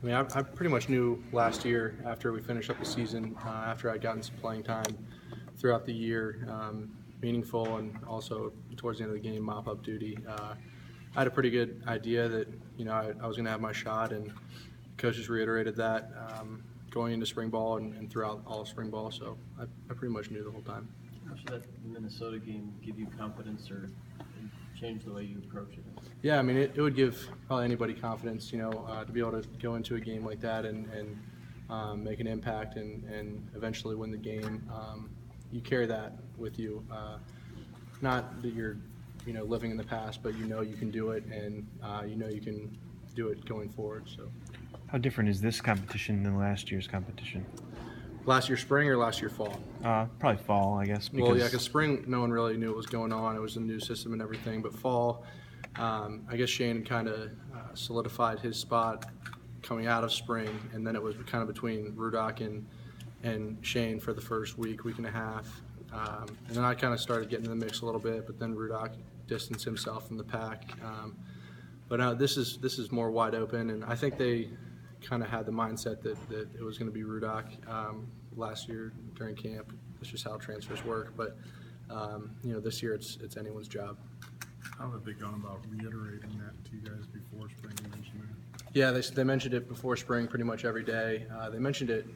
I mean, I pretty much knew last year after we finished up the season, after I'd gotten some playing time throughout the year, meaningful and also towards the end of the game, mop-up duty. I had a pretty good idea that, I was going to have my shot, and coaches reiterated that going into spring ball and throughout all of spring ball, so I pretty much knew the whole time. How should that Minnesota game give you confidence or change the way you approach it? Yeah, I mean, it would give probably anybody confidence, to be able to go into a game like that and make an impact and eventually win the game. You carry that with you. Not that you're, living in the past, but you can do it, and you can do it going forward. So, how different is this competition than last year's competition? Last year spring or last year fall? Probably fall, I guess. Well, yeah, because spring, no one really knew what was going on. It was a new system and everything. But fall, I guess Shane kind of solidified his spot coming out of spring, and then it was kind of between Rudock and Shane for the first week and a half. And then I kind of started getting in the mix a little bit, but then Rudock distanced himself from the pack. But now this is more wide open, and I think they kind of had the mindset that it was going to be Rudock last year during camp. That's just how transfers work. But this year it's anyone's job. How have they gone about reiterating that to you guys before spring? You mentioned that. Yeah, they mentioned it before spring pretty much every day. They mentioned it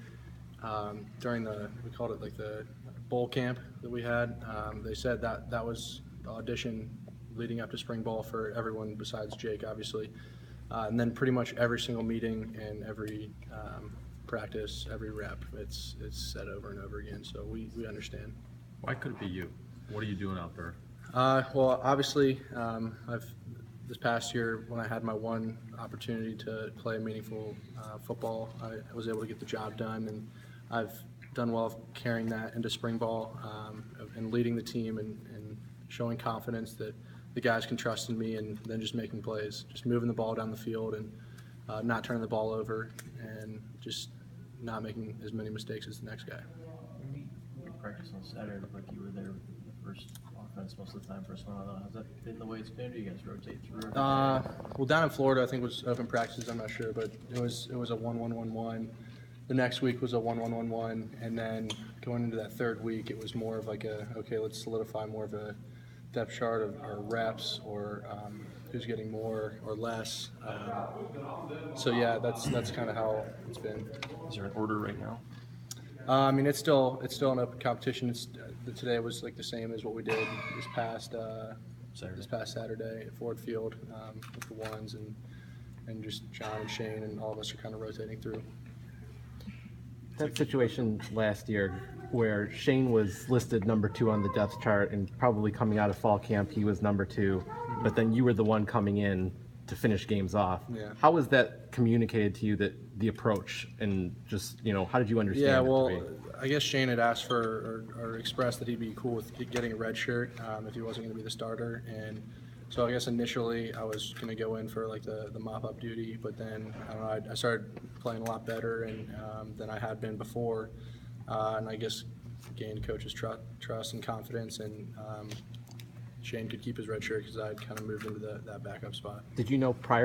during we called it like the bowl camp that we had. They said that was the audition leading up to spring ball for everyone besides Jake, obviously. And then pretty much every single meeting and every practice, every rep, it's said over and over again. So we understand. Why could it be you? What are you doing out there? Well, obviously, this past year when I had my one opportunity to play meaningful football, I was able to get the job done, and I've done well carrying that into spring ball and leading the team and showing confidence that the guys can trust in me, and then just making plays, just moving the ball down the field and not turning the ball over and just not making as many mistakes as the next guy. You practice on Saturday, it looked like you were there with the first offense most of the time, first one. Has that been the way it's been? Do you guys rotate through? Well, down in Florida, I think it was open practices. I'm not sure, but it was a 1-1-1-1. The next week was a 1-1-1-1, and then going into that third week, it was more of like okay, let's solidify more of a depth chart of our reps or who's getting more or less. So yeah, that's kind of how it's been. Is there an order right now? I mean, it's still an open competition. Today was like the same as what we did this past Saturday at Ford Field with the ones, and just John and Shane and all of us are kind of rotating through. That situation last year where Shane was listed number 2 on the depth chart, and probably coming out of fall camp he was number 2, but then you were the one coming in to finish games off. Yeah. How was that communicated to you, that the approach, and just how did you understand Yeah, it to well, be? I guess Shane had asked for or expressed that he'd be cool with getting a red shirt if he wasn't going to be the starter, and so I guess initially I was going to go in for like the mop-up duty, but then I don't know, I started playing a lot better and than I had been before, and I guess gained coach's trust and confidence, and Shane could keep his red shirt because I had kind of moved into that backup spot. Did you know prior